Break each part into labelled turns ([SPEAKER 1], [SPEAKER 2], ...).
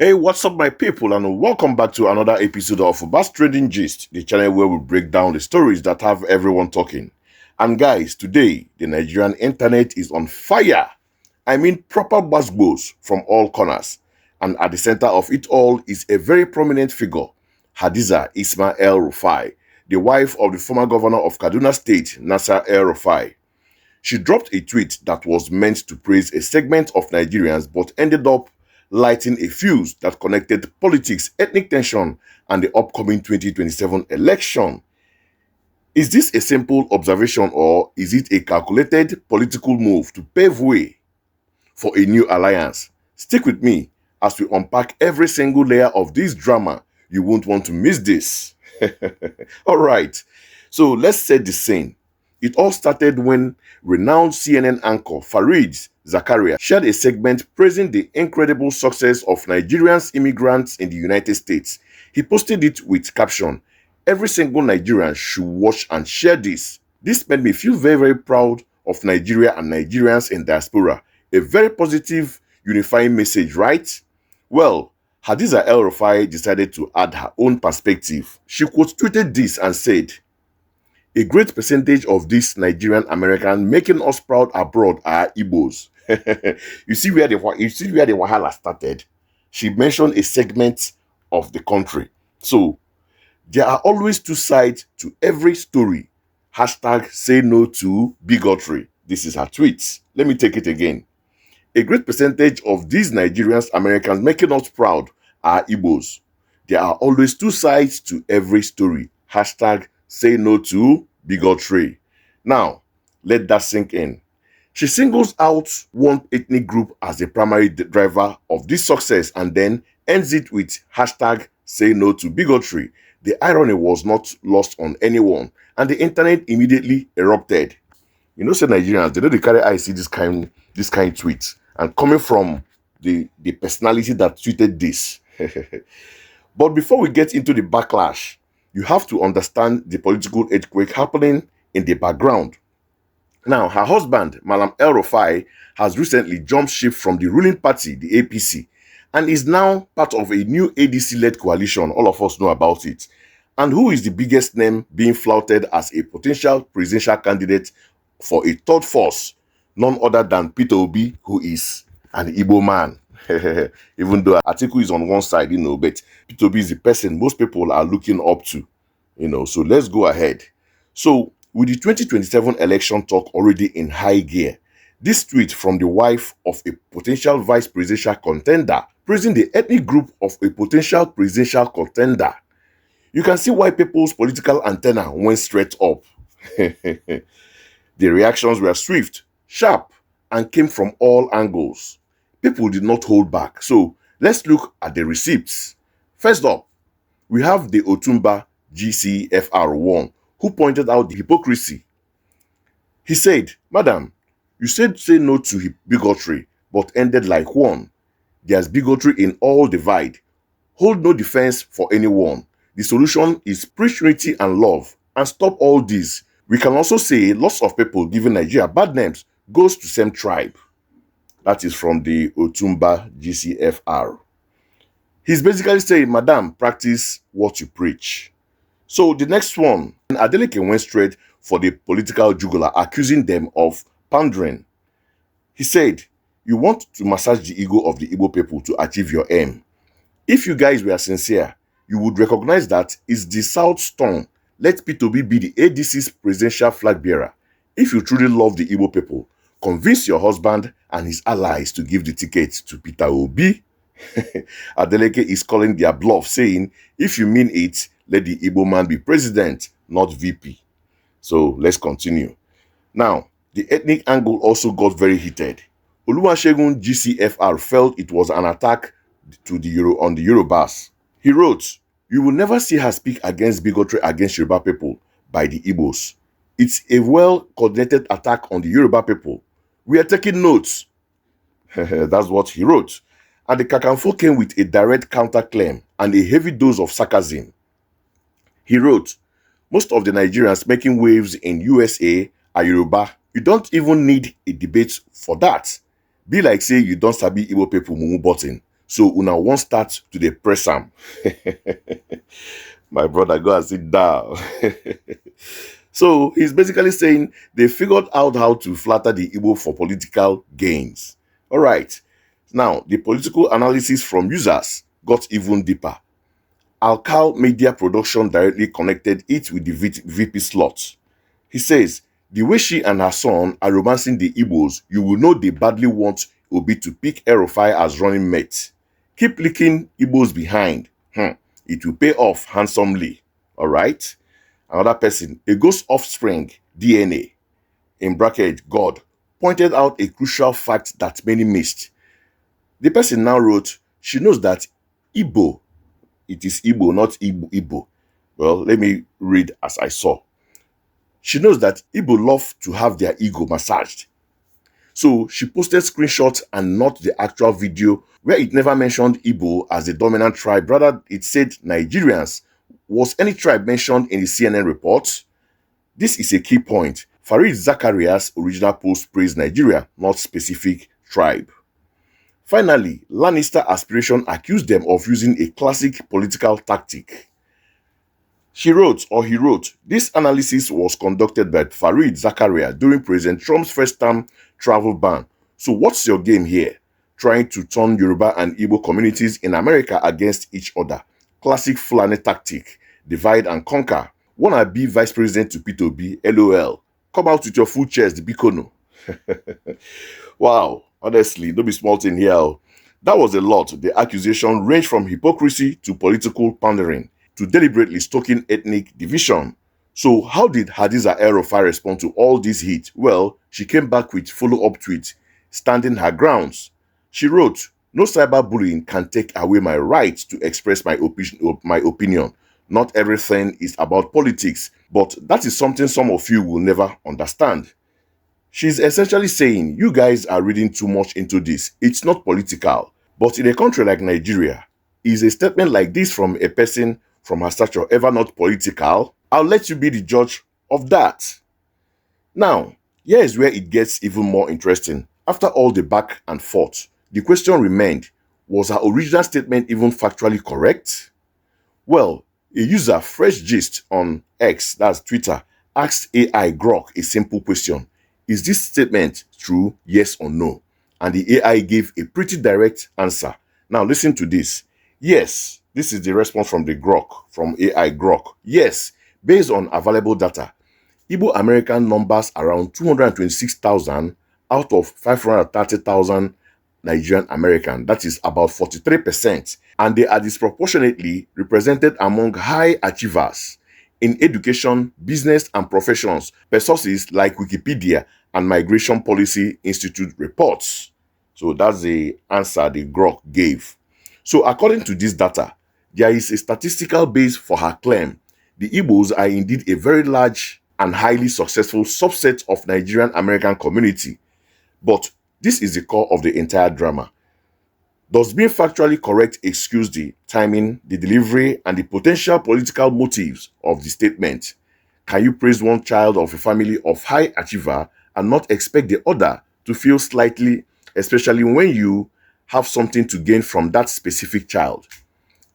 [SPEAKER 1] Hey, what's up, my people, and welcome back to another episode of Bass Trading Gist, the channel where we break down the stories that have everyone talking. And guys, today the Nigerian internet is on fire. I mean, proper buzzwords from all corners. And at the center of it all is a very prominent figure, Hadiza Ismail El-Rufai, the wife of the former governor of Kaduna State, Nasser El-Rufai. She dropped a tweet that was meant to praise a segment of Nigerians but ended up lighting a fuse that connected politics, ethnic tension, and the upcoming 2027 election. Is this a simple observation or is it a calculated political move to pave way for a new alliance? Stick with me as we unpack every single layer of this drama. You won't want to miss this. All right, so let's set the scene. It all started when renowned CNN anchor Farid Zakaria shared a segment praising the incredible success of Nigerians immigrants in the United States. He posted it with caption, "Every single Nigerian should watch and share this." This made me feel very proud of Nigeria and Nigerians in diaspora. A very positive, unifying message, right? Well, Hadiza El-Rufai decided to add her own perspective. She quote tweeted this and said, "A great percentage of these Nigerian Americans making us proud abroad are Igbos." You see where the wahala started. She mentioned a segment of the country. So there are always two sides to every story. Hashtag say no to bigotry. This is her tweet. Let me take it again. "A great percentage of these Nigerians Americans making us proud are Igbos. There are always two sides to every story. Hashtag say no to bigotry." Now, let that sink in. She singles out one ethnic group as the primary driver of this success and then ends it with hashtag say no to bigotry. The irony was not lost on anyone, and the internet immediately erupted. You know, say Nigerians, they know they carry I see this kind tweet. And coming from the personality that tweeted this. But before we get into the backlash, you have to understand the political earthquake happening in the background. Now, her husband, Malam El-Rufai, has recently jumped ship from the ruling party, the APC, and is now part of a new ADC-led coalition. All of us know about it. And who is the biggest name being flouted as a potential presidential candidate for a third force? None other than Peter Obi, who is an Igbo man. Even though Atiku is on one side, but Peter Obi is the person most people are looking up to, So let's go ahead. So with the 2027 election talk already in high gear, this tweet from the wife of a potential vice presidential contender praising the ethnic group of a potential presidential contender. You can see why people's political antenna went straight up. The reactions were swift, sharp, and came from all angles. People did not hold back. So let's look at the receipts. First up, we have the Otumba GCFR1, who pointed out the hypocrisy. He said, "Madam, you said say no to bigotry, but ended like one. There's bigotry in all divide. Hold no defense for anyone. The solution is preach unity and love, and stop all this. We can also say lots of people giving Nigeria bad names goes to same tribe." That is from the Otumba GCFR. He's basically saying, "Madam, practice what you preach." So the next one, Adeleke went straight for the political jugular, accusing them of pandering. He said, "You want to massage the ego of the Igbo people to achieve your aim. If you guys were sincere, you would recognize that it's the South's turn. Let P2B be the ADC's presidential flag bearer. If you truly love the Igbo people, convince your husband and his allies to give the ticket to Peter Obi." Adeleke is calling their bluff, saying, "If you mean it, let the Igbo man be president, not VP." So let's continue. Now, the ethnic angle also got very heated. Oluwasegun GCFR felt it was an attack on the Yorubas. He wrote, "You will never see her speak against bigotry against Yoruba people by the Igbos. It's a well-coordinated attack on the Yoruba people. We are taking notes." That's what he wrote. And the Kakanfo came with a direct counterclaim and a heavy dose of sarcasm. He wrote, "Most of the Nigerians making waves in USA are Yoruba. You don't even need a debate for that. Be like say you don't sabi Igbo people mumu button. So una won't start to dey press am. My brother, go and sit down. So he's basically saying they figured out how to flatter the Igbo for political gains. All right. Now, the political analysis from users got even deeper. Alcal Media Production directly connected it with the VP slot. He says, the way she and her son are romancing the Igbos, you will know they badly want Obi to pick El-Rufai as running mate. Keep licking Igbos behind. It will pay off handsomely. All right. Another person, a ghost offspring, DNA, in bracket, God, pointed out a crucial fact that many missed. The person now wrote, she knows that Igbo, it is Igbo, not Igbo. Well, let me read as I saw. She knows that Igbo love to have their ego massaged. So she posted screenshots and not the actual video where it never mentioned Igbo as the dominant tribe. Rather, it said Nigerians. Was any tribe mentioned in the CNN report? This is a key point. Farid Zakaria's original post praised Nigeria, not specific tribe. Finally, Lannister Aspiration accused them of using a classic political tactic. She wrote, or he wrote, this analysis was conducted by Farid Zakaria during President Trump's first-term travel ban. So what's your game here? Trying to turn Yoruba and Igbo communities in America against each other. Classic Fulani tactic. Divide and conquer. Wanna be vice president to P2B? LOL. Come out with your full chest, Bikono. Wow, honestly, don't be small thing here. That was a lot. The accusation ranged from hypocrisy to political pandering to deliberately stoking ethnic division. So how did Hadiza El-Rufai respond to all this heat? Well, she came back with follow-up tweet, standing her grounds. She wrote, no cyberbullying can take away my right to express my opinion. Not everything is about politics, but that is something some of you will never understand. She's essentially saying, you guys are reading too much into this. It's not political. But in a country like Nigeria, is a statement like this from a person from her stature ever not political? I'll let you be the judge of that. Now, here is where it gets even more interesting. After all the back and forth, the question remained, was her original statement even factually correct? Well, a user, Fresh Gist on X, that's Twitter, asked AI Grok a simple question. Is this statement true, yes or no? And the AI gave a pretty direct answer. Now listen to this. Yes, this is the response from the Grok, from AI Grok. Yes, based on available data, Igbo American numbers around 226,000 out of 530,000 Nigerian American. That is about 43%. And they are disproportionately represented among high achievers in education, business, and professions per sources like Wikipedia and Migration Policy Institute reports. So that's the answer the Grok gave. So according to this data, there is a statistical base for her claim. The Igbos are indeed a very large and highly successful subset of Nigerian American community. But this is the core of the entire drama. Does being factually correct excuse the timing, the delivery, and the potential political motives of the statement? Can you praise one child of a family of high achiever and not expect the other to feel slightly, especially when you have something to gain from that specific child?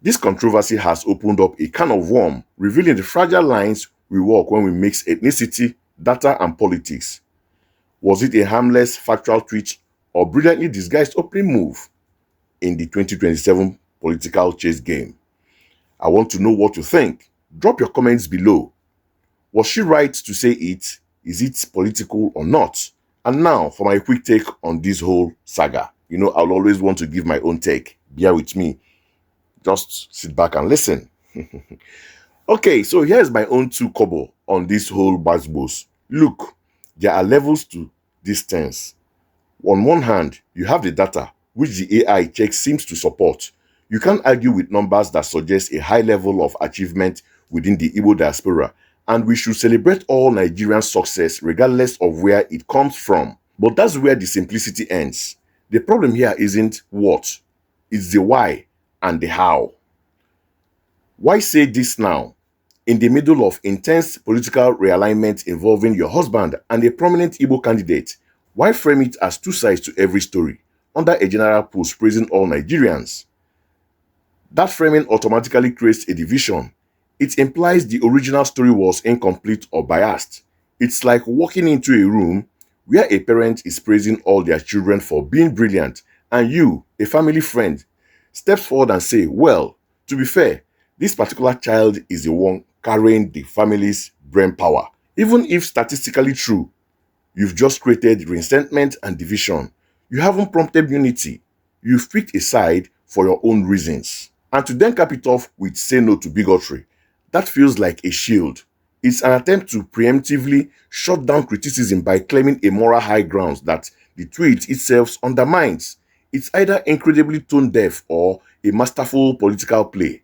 [SPEAKER 1] This controversy has opened up a can of worms, revealing the fragile lines we walk when we mix ethnicity, data, and politics. Was it a harmless factual tweet or brilliantly disguised opening move in the 2027 political chess game? I want to know what you think. Drop your comments below. Was she right to say it? Is it political or not? And now for my quick take on this whole saga. You know, I'll always want to give my own take. Bear with me. Just sit back and listen. Okay, so here's my own 2 kobo on this whole buzzbuzz. Look, there are levels to distance. On one hand, you have the data, which the AI check seems to support. You can't argue with numbers that suggest a high level of achievement within the Igbo diaspora, and we should celebrate all Nigerian success regardless of where it comes from. But that's where the simplicity ends. The problem here isn't what, it's the why and the how. Why say this now? In the middle of intense political realignment involving your husband and a prominent Igbo candidate, why frame it as two sides to every story? under a general post praising all Nigerians. That framing automatically creates a division. It implies the original story was incomplete or biased. It's like walking into a room where a parent is praising all their children for being brilliant, and you, a family friend, steps forward and say, well, to be fair, this particular child is the one carrying the family's brain power. Even if statistically true, you've just created resentment and division. You haven't prompted unity. You've picked a side for your own reasons. And to then cap it off with say no to bigotry, that feels like a shield. It's an attempt to preemptively shut down criticism by claiming a moral high ground that the tweet itself undermines. It's either incredibly tone deaf or a masterful political play.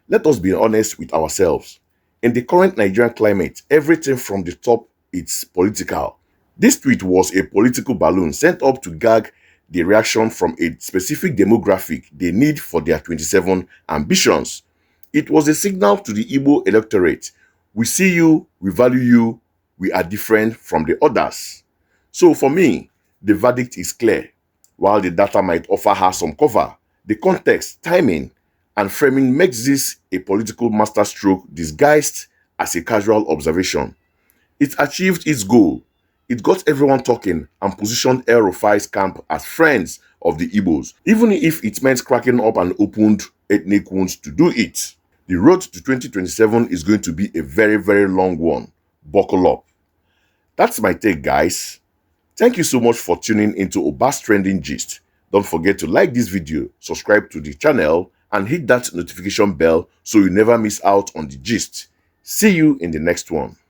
[SPEAKER 1] Let us be honest with ourselves. In the current Nigerian climate, everything from the top is political. This tweet was a political balloon sent up to gag the reaction from a specific demographic they need for their 27 ambitions. It was a signal to the Igbo electorate. We see you, we value you, we are different from the others. So for me, the verdict is clear. While the data might offer her some cover, the context, timing, and framing makes this a political masterstroke disguised as a casual observation. It achieved its goal. It got everyone talking and positioned El-Rufai's camp as friends of the Igbos, even if it meant cracking up an opened ethnic wounds to do it. The road to 2027 is going to be a very, very long one. Buckle up. That's my take, guys. Thank you so much for tuning into Obas Trending Gist. Don't forget to like this video, subscribe to the channel, and hit that notification bell so you never miss out on the gist. See you in the next one.